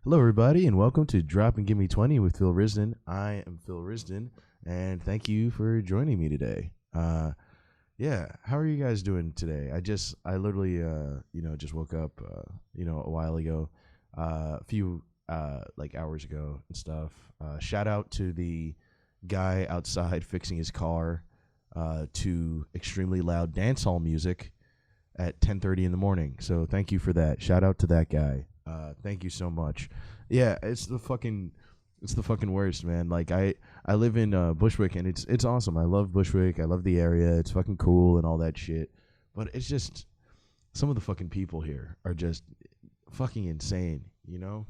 Hello, everybody, and welcome to Drop and Give Me 20 with Phil Rizdon. I am Phil Rizdon, and thank you for joining me today. Yeah, how are you guys doing today? I literally, just woke up, a while ago, a few, hours ago and stuff. Shout out to the guy outside fixing his car to extremely loud dance hall music at 10:30 in the morning. So thank you for that. Shout out to that guy. Thank you so much. Yeah, it's the fucking worst, man. Like I live in Bushwick, and it's awesome. I love Bushwick. I love the area. It's fucking cool and all that shit. But it's just some of the fucking people here are just fucking insane, you know?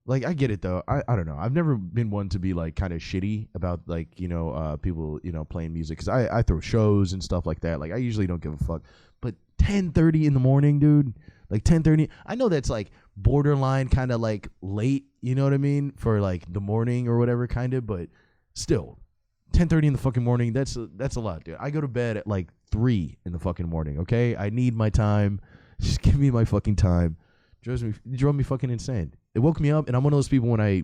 Like, I get it though. I don't know. I've never been one to be like kind of shitty about people playing music, because I throw shows and stuff like that. Like, I usually don't give a fuck. But 10:30 in the morning, dude. Like 10:30. I know that's like borderline kind of like late, you know what I mean, for like the morning or whatever kind of, but still 10:30 in the fucking morning, that's a lot, dude. I go to bed at like 3 in the fucking morning, okay? I need my time. Just give me my fucking time. It drove me fucking insane. It woke me up, and I'm one of those people when I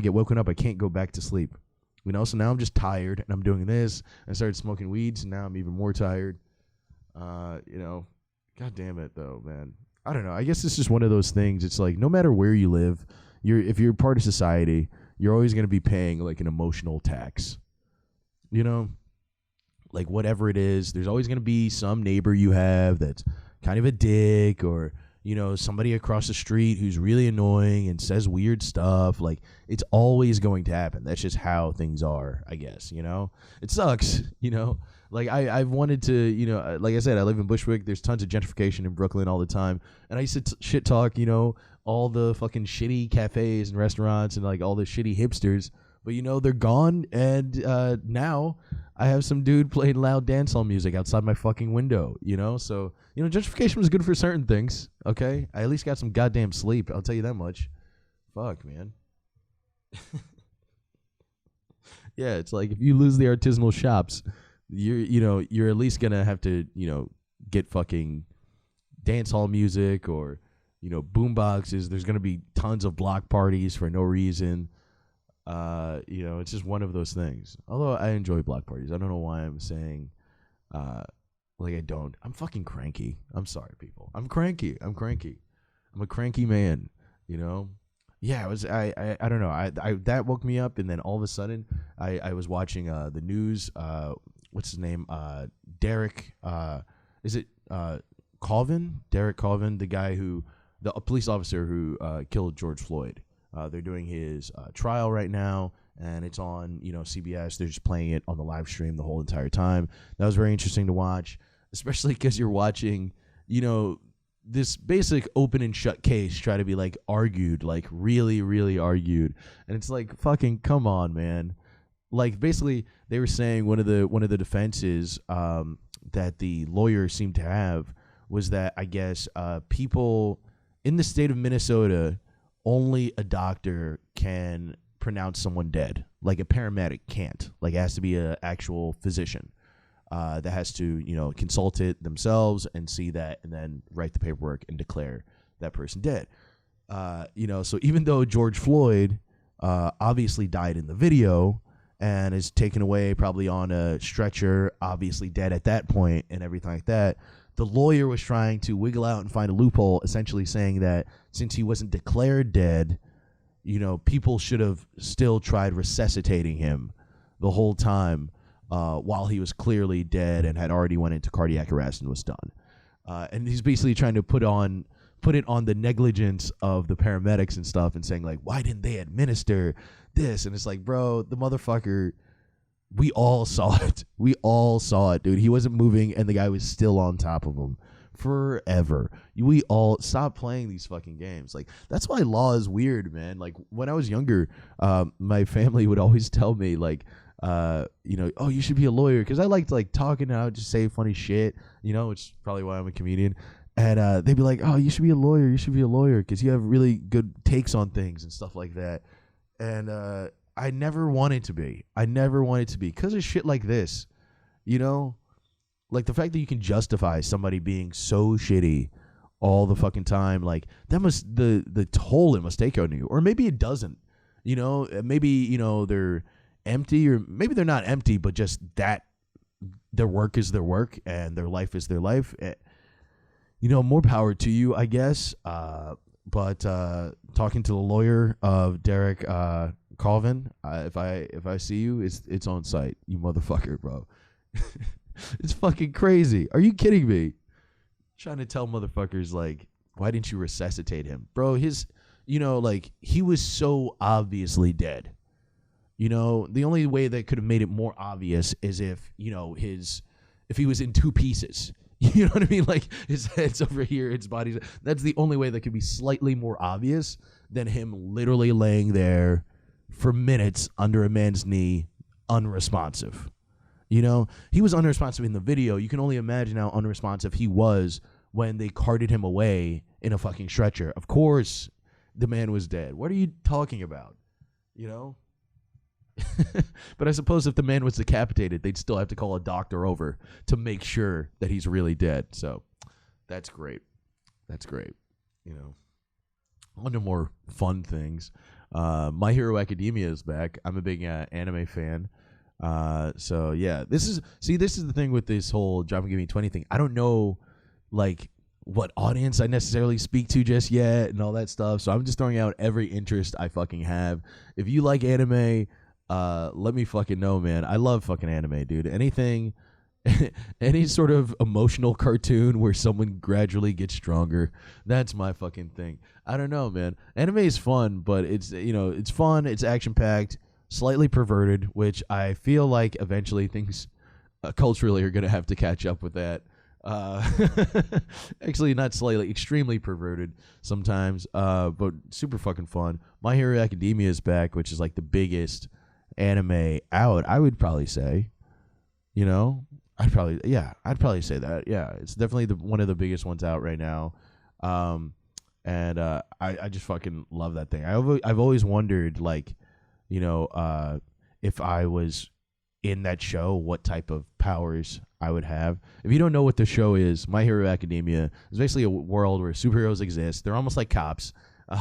get woken up, I can't go back to sleep. You know, so now I'm just tired, and I'm doing this. I started smoking weeds, and now I'm even more tired. God damn it, though, man. I don't know. I guess it's just one of those things. It's like, no matter where you live, if you're part of society, you're always going to be paying like an emotional tax. You know, like whatever it is, there's always going to be some neighbor you have that's kind of a dick, or somebody across the street who's really annoying and says weird stuff. Like, it's always going to happen. That's just how things are, I guess. It sucks. Like, I've wanted to, like I said, I live in Bushwick. There's tons of gentrification in Brooklyn all the time. And I used to shit talk, all the fucking shitty cafes and restaurants and like all the shitty hipsters. But, they're gone. And now I have some dude playing loud dancehall music outside my fucking window, So, gentrification was good for certain things, okay? I at least got some goddamn sleep. I'll tell you that much. Fuck, man. Yeah, it's like if you lose the artisanal shops, you're at least gonna have to, get fucking dance hall music or, boom boxes. There's gonna be tons of block parties for no reason. It's just one of those things. Although I enjoy block parties. I don't know why I'm saying I don't. I'm fucking cranky. I'm sorry, people. I'm cranky. I'm a cranky man, Yeah, I don't know. I that woke me up, and then all of a sudden I was watching the news. What's his name? Derek. Is it Colvin? Derek Colvin, the police officer who killed George Floyd. They're doing his trial right now, and it's on CBS. They're just playing it on the live stream the whole entire time. That was very interesting to watch, especially because you're watching this basic open and shut case try to be like argued, like really, really argued, and it's like, fucking come on, man. Like, basically, they were saying one of the defenses that the lawyer seemed to have was that, I guess, people in the state of Minnesota, only a doctor can pronounce someone dead. Like, a paramedic can't. Like, it has to be an actual physician that has to, consult it themselves and see that, and then write the paperwork and declare that person dead. So even though George Floyd obviously died in the video and is taken away probably on a stretcher, obviously dead at that point and everything like that, the lawyer was trying to wiggle out and find a loophole, essentially saying that since he wasn't declared dead, people should have still tried resuscitating him the whole time while he was clearly dead and had already went into cardiac arrest and was done. And he's basically trying to put it on the negligence of the paramedics and stuff, and saying like, why didn't they administer this? And it's like, bro, the motherfucker, we all saw it, dude. He wasn't moving, and the guy was still on top of him forever. We all stop playing these fucking games. Like, that's why law is weird, man. Like, when I was younger, my family would always tell me like, oh, you should be a lawyer, because I liked like talking, and I would just say funny shit, which is probably why I'm a comedian. And they'd be like, oh, you should be a lawyer, because you have really good takes on things and stuff like that. And I never wanted to be because of shit like this, like the fact that you can justify somebody being so shitty all the fucking time. Like that must the toll it must take on you, or maybe it doesn't. You know, maybe they're empty, or maybe they're not empty, but just that their work is their work and their life is their life. More power to you, I guess. But talking to the lawyer of Derek Colvin, if I see you, it's on site, you motherfucker, bro. It's fucking crazy. Are you kidding me? Trying to tell motherfuckers, like, why didn't you resuscitate him, bro? He was so obviously dead. The only way that could have made it more obvious is if if he was in two pieces. You know what I mean? Like his head's over here, his body's. That's the only way that could be slightly more obvious than him literally laying there for minutes under a man's knee, unresponsive. He was unresponsive in the video. You can only imagine how unresponsive he was when they carted him away in a fucking stretcher. Of course, the man was dead. What are you talking about? But I suppose if the man was decapitated, they'd still have to call a doctor over to make sure that he's really dead. So that's great. That's great. On to more fun things. My Hero Academia is back. I'm a big anime fan. So yeah, this is the thing with this whole Drop and Give Me 20 thing. I don't know like what audience I necessarily speak to just yet and all that stuff. So I'm just throwing out every interest I fucking have. If you like anime, let me fucking know, man. I love fucking anime, dude. Anything, any sort of emotional cartoon where someone gradually gets stronger, that's my fucking thing. I don't know, man. Anime is fun, but it's it's fun, it's action packed, slightly perverted, which I feel like eventually things culturally are gonna have to catch up with that. Actually, not slightly, extremely perverted sometimes, but super fucking fun. My Hero Academia is back, which is like the biggest anime out, I would probably say. I'd probably say that. Yeah, it's definitely one of the biggest ones out right now. And I just fucking love that thing. I've always wondered, like, if I was in that show, what type of powers I would have. If you don't know what the show is, My Hero Academia is basically a world where superheroes exist. They're almost like cops,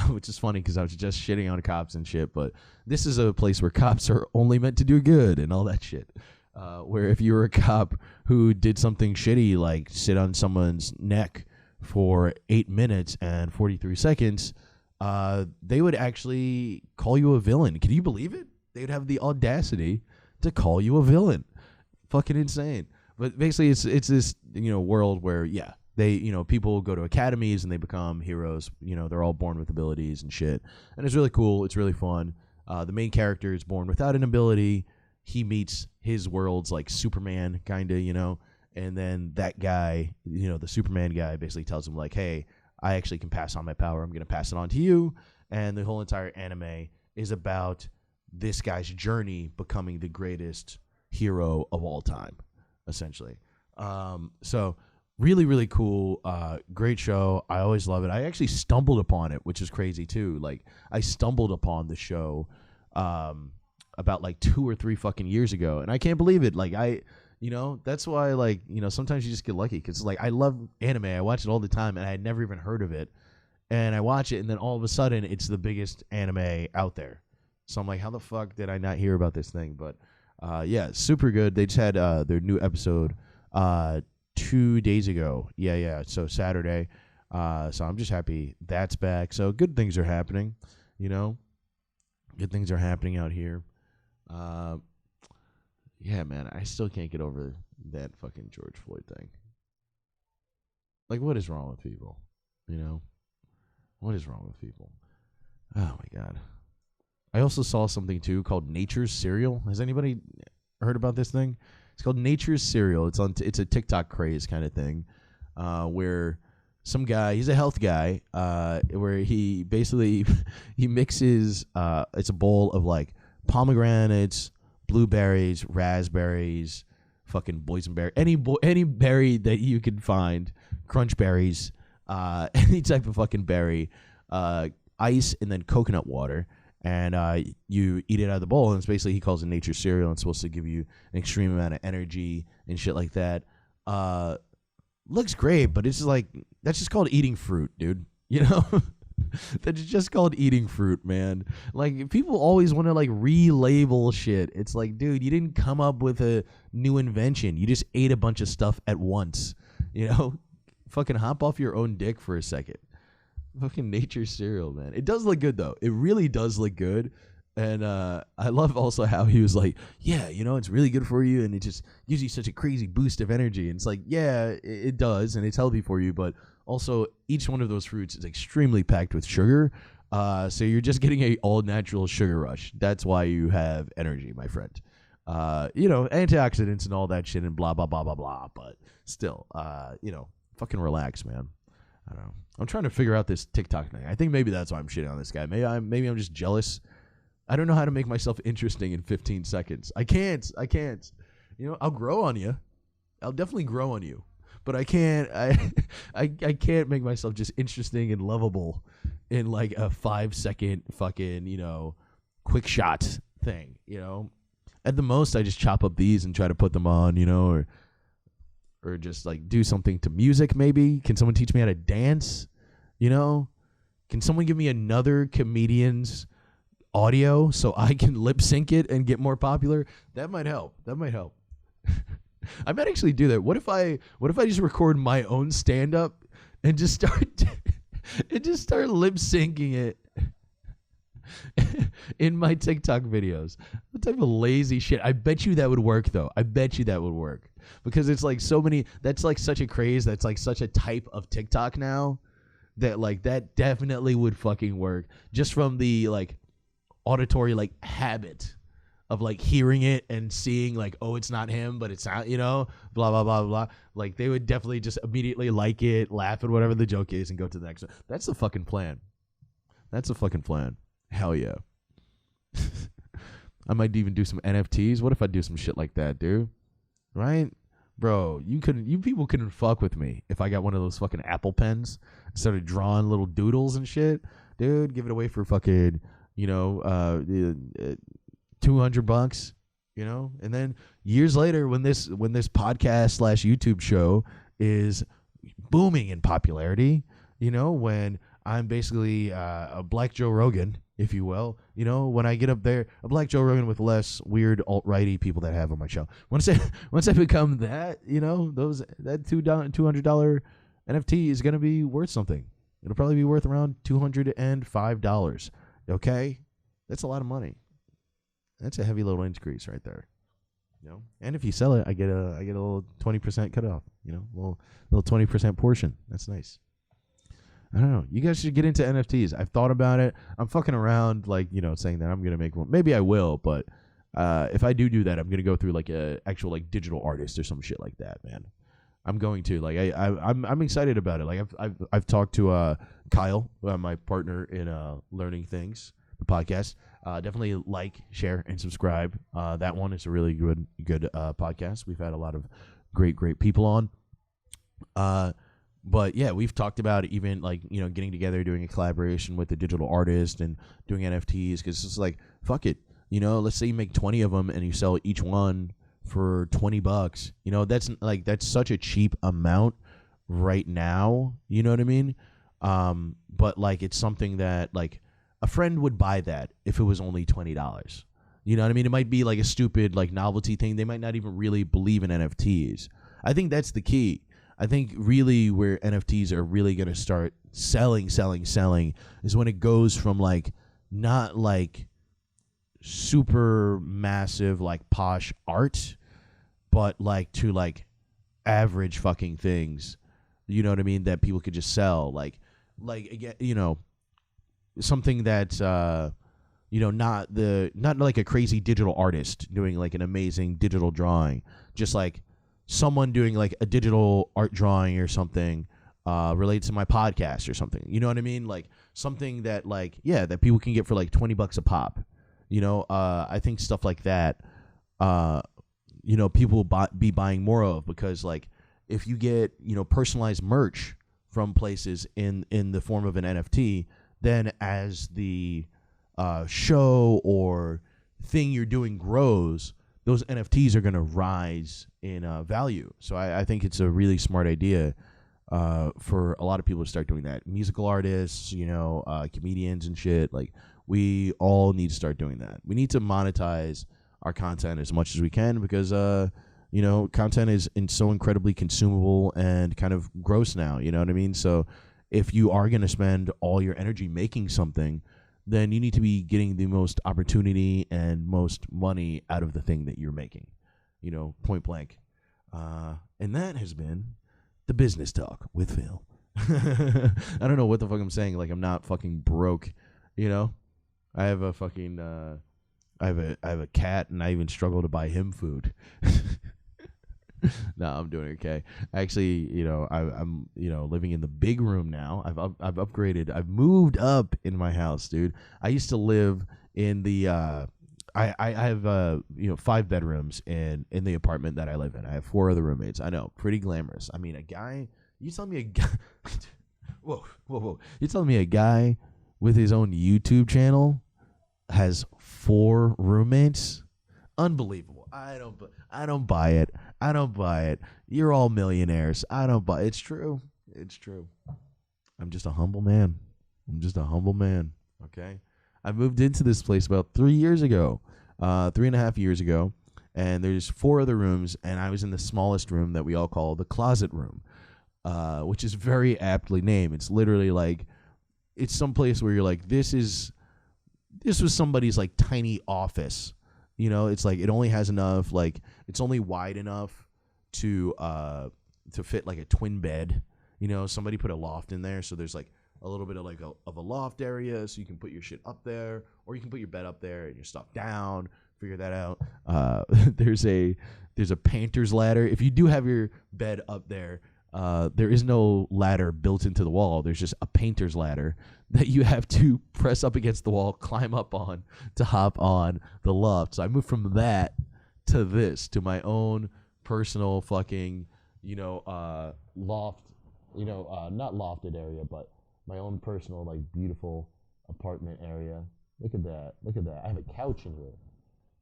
which is funny because I was just shitting on cops and shit. But this is a place where cops are only meant to do good and all that shit. Where if you were a cop who did something shitty, like sit on someone's neck for 8 minutes and 43 seconds, they would actually call you a villain. Can you believe it? They'd have the audacity to call you a villain. Fucking insane. But basically, it's this world where they people go to academies and they become heroes. They're all born with abilities and shit, and it's really cool. It's really fun. The main character is born without an ability. He meets his world's like Superman, kind of, and then that guy, the Superman guy, basically tells him like, hey, I actually can pass on my power. I'm gonna pass it on to you. And the whole entire anime is about this guy's journey becoming the greatest hero of all time, essentially. So really, really cool. Great show. I always love it. I actually stumbled upon it, which is crazy too. Like I stumbled upon the show about like 2 or 3 fucking years ago, and I can't believe it. Like that's why, like, sometimes you just get lucky, because like I love anime. I watch it all the time, and I had never even heard of it. And I watch it, and then all of a sudden, it's the biggest anime out there. So I'm like, how the fuck did I not hear about this thing? But yeah, super good. They just had their new episode 2 days ago. Yeah. So Saturday. So I'm just happy that's back. So good things are happening. Good things are happening out here. Yeah, man, I still can't get over that fucking George Floyd thing. Like, what is wrong with people? What is wrong with people? Oh my God. I also saw something too called Nature's Cereal. Has anybody heard about this thing? It's called Nature's Cereal. It's a TikTok craze kind of thing, where some guy, he's a health guy, where he basically he mixes it's a bowl of like pomegranates, blueberries, raspberries, fucking boysenberry, any berry that you can find, crunch berries, any type of fucking berry, ice, and then coconut water. And you eat it out of the bowl, and it's basically, he calls it Nature's Cereal, and it's supposed to give you an extreme amount of energy and shit like that. looks great, but it's like, that's just called eating fruit, dude. You know? That's just called eating fruit, man. Like, people always want to like relabel shit. It's like, dude, you didn't come up with a new invention. You just ate a bunch of stuff at once. You know? Fucking hop off your own dick for a second. Fucking nature cereal, man. It does look good though. It really does look good. And I love also how he was like, yeah, you know, it's really good for you, and it just gives you such a crazy boost of energy. And it's like, yeah, it does, and it's healthy for you, but also each one of those fruits is extremely packed with sugar. So you're just getting a all natural sugar rush. That's why you have energy, my friend. You know, antioxidants and all that shit and blah, blah, blah, blah, blah. But still, you know, fucking relax, man. I don't know. I'm trying to figure out this TikTok thing. I think maybe that's why I'm shitting on this guy. Maybe I'm just jealous. I don't know how to make myself interesting in 15 seconds. I can't. You know, I'll grow on you. I'll definitely grow on you. But I can't. I can't make myself just interesting and lovable in like a 5-second fucking, you know, quick shot thing. You know, at the most I just chop up these and try to put them on. You know, or just like do something to music. Maybe can someone teach me how to dance? You know, can someone give me another comedian's audio so I can lip sync it and get more popular? That might help. I might actually do that. What if I just record my own stand up and just start lip syncing it in my TikTok videos? What type of lazy shit? I bet you that would work though. I bet you that would work because it's like so many. That's like such a craze. That's like such a type of TikTok now that like that definitely would fucking work just from the like auditory like habit of like hearing it and seeing like, oh, it's not him, but it's not, you know, blah blah blah blah. Like they would definitely just immediately like it, laugh at whatever the joke is, and go to the next one. That's the fucking plan. Hell yeah. I might even do some NFTs. What if I do some shit like that, dude? Right? Bro, you people couldn't fuck with me if I got one of those fucking Apple pens and started drawing little doodles and shit. Dude, give it away for fucking, you know, $200, you know, and then years later when this podcast / YouTube show is booming in popularity, you know, when I'm basically a Black Joe Rogan, if you will, you know, when I get up there, a Black Joe Rogan with less weird alt-righty people that I have on my show. Once I become that, you know, that $200 NFT is gonna be worth something. It'll probably be worth around $205. Okay, that's a lot of money. That's a heavy little increase right there. You know, and if you sell it, I get a little 20% cut off. You know, little 20% portion. That's nice. I don't know. You guys should get into NFTs. I've thought about it. I'm fucking around, like, you know, saying that I'm gonna make one. Maybe I will, but if I do that, I'm gonna go through like a actual like digital artist or some shit like that, man. I'm going to like I'm excited about it. Like I've talked to Kyle, my partner in Learning Things, the podcast. Definitely like, share, and subscribe. That one is a really good podcast. We've had a lot of great people on. But yeah, we've talked about even like, you know, getting together, doing a collaboration with a digital artist and doing NFTs, because it's like, fuck it, you know, let's say you make 20 of them and you sell each one for $20. You know, that's such a cheap amount right now. You know what I mean? But like it's something that like a friend would buy that if it was only $20. You know what I mean? It might be like a stupid like novelty thing. They might not even really believe in NFTs. I think that's the key. I think really where NFTs are really going to start selling is when it goes from like not like super massive like posh art, but like to like average fucking things. You know what I mean? That people could just sell like again, you know, something that you know, not like a crazy digital artist doing like an amazing digital drawing, just like someone doing like a digital art drawing or something related to my podcast or something. You know what I mean? Like something that like, yeah, that people can get for like $20 a pop. You know, I think stuff like that, you know, people will be buying more of, because like if you get, you know, personalized merch from places in the form of an NFT, then as the show or thing you're doing grows, those NFTs are going to rise in value. So I think it's a really smart idea for a lot of people to start doing that. Musical artists, comedians and shit. Like, we all need to start doing that. We need to monetize our content as much as we can because, content is so incredibly consumable and kind of gross now. You know what I mean? So if you are going to spend all your energy making something, then you need to be getting the most opportunity and most money out of the thing that you're making, point blank. And that has been the Business Talk with Phil. I don't know what the fuck I'm saying. Like, I'm not fucking broke, I have a fucking, I have a cat, and I even struggle to buy him food. No, I'm doing okay. Actually, I'm living in the big room now. I've upgraded. I've moved up in my house, dude. I used to live in the I have 5 bedrooms in the apartment that I live in. I have 4 other roommates. I know, pretty glamorous. I mean, you telling me a guy whoa. You telling me a guy with his own YouTube channel has 4 roommates? Unbelievable. I don't buy it. I don't buy it. You're all millionaires. I don't buy it. It's true. It's true. I'm just a humble man. Okay. I moved into this place about 3 years ago, 3.5 years ago, and there's 4 other rooms, and I was in the smallest room that we all call the closet room, which is very aptly named. It's literally like, it's some place where you're like, this was somebody's like tiny office. It's like, it only has enough, like, it's only wide enough to fit like a twin bed. Somebody put a loft in there, so there's like a little bit of like a loft area, so you can put your shit up there, or you can put your bed up there and your stuff down. Figure that out. There's a painter's ladder. If you do have your bed up there, there is no ladder built into the wall. There's just a painter's ladder that you have to press up against the wall, climb up on to hop on the loft. So I moved from that to this, to my own personal fucking, loft, not lofted area, but my own personal, like, beautiful apartment area. Look at that. I have a couch in here.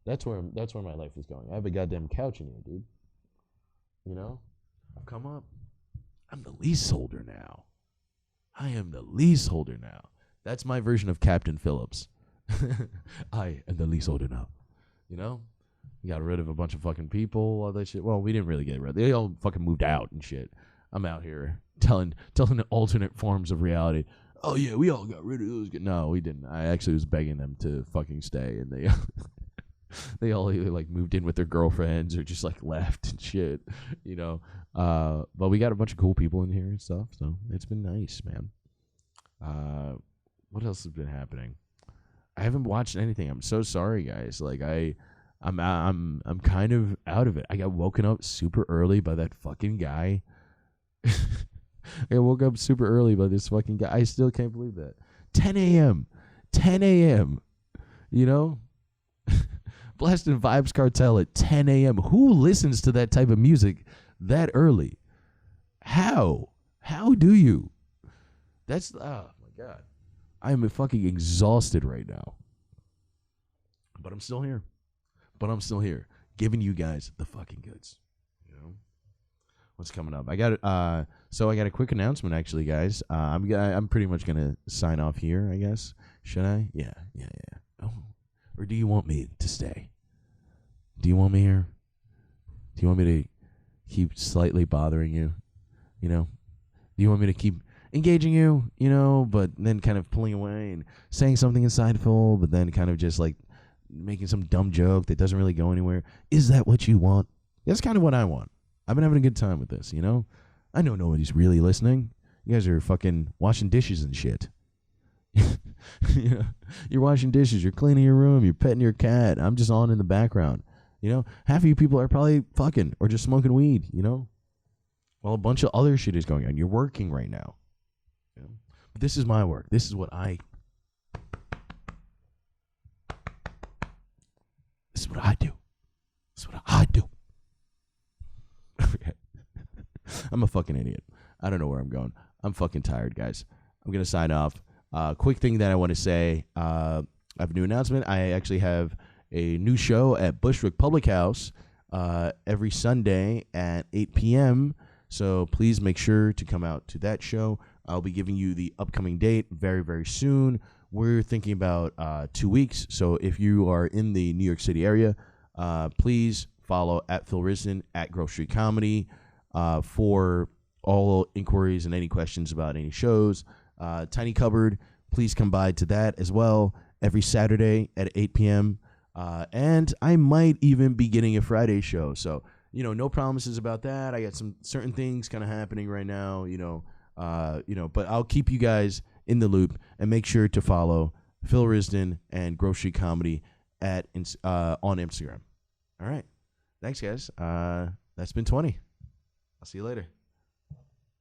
That's where my life is going. I have a goddamn couch in here, dude. I've come up. I'm the leaseholder now. I am the leaseholder now. That's my version of Captain Phillips. I am the leaseholder now. We got rid of a bunch of fucking people, all that shit. Well, we didn't really get rid of. They all fucking moved out and shit. I'm out here telling alternate forms of reality. Oh yeah, we all got rid of those. No, we didn't. I actually was begging them to fucking stay, and they all either like moved in with their girlfriends or just like left and shit. But we got a bunch of cool people in here and stuff, so it's been nice, man. What else has been happening? I haven't watched anything. I'm so sorry, guys. Like, I'm kind of out of it. I got woken up super early by that fucking guy. I woke up super early by this fucking guy. I still can't believe that. 10 a.m. Blasting Vibes Cartel at 10 a.m. Who listens to that type of music that early? How do you? That's, oh my God. I am fucking exhausted right now. But I'm still here. Giving you guys the fucking goods. What's coming up? I got a quick announcement, actually, guys. I'm pretty much gonna sign off here, I guess. Should I? Yeah. Oh, or do you want me to stay? Do you want me here? Do you want me to keep slightly bothering you? Do you want me to keep engaging you? But then kind of pulling away and saying something insightful, but then kind of just like making some dumb joke that doesn't really go anywhere. Is that what you want? That's kind of what I want. I've been having a good time with this, I know nobody's really listening. You guys are fucking washing dishes and shit. You're washing dishes, you're cleaning your room, you're petting your cat. I'm just on in the background. Half of you people are probably fucking or just smoking weed, while a bunch of other shit is going on. You're working right now. But this is my work. This is what I do. I'm a fucking idiot. I don't know where I'm going. I'm fucking tired, guys. I'm going to sign off. Quick thing that I want to say. I have a new announcement. I actually have a new show at Bushwick Public House every Sunday at 8 p.m. So please make sure to come out to that show. I'll be giving you the upcoming date very, very soon. We're thinking about 2 weeks. So if you are in the New York City area, please follow at Phil Rizdon at Grove Street Comedy for all inquiries and any questions about any shows. Tiny Cupboard, please come by to that as well every Saturday at 8 p.m. And I might even be getting a Friday show. So, no promises about that. I got some certain things kind of happening right now, but I'll keep you guys in the loop, and make sure to follow Phil Rizdon and Grove Street Comedy on Instagram. All right. Thanks, guys. That's been 20. I'll see you later.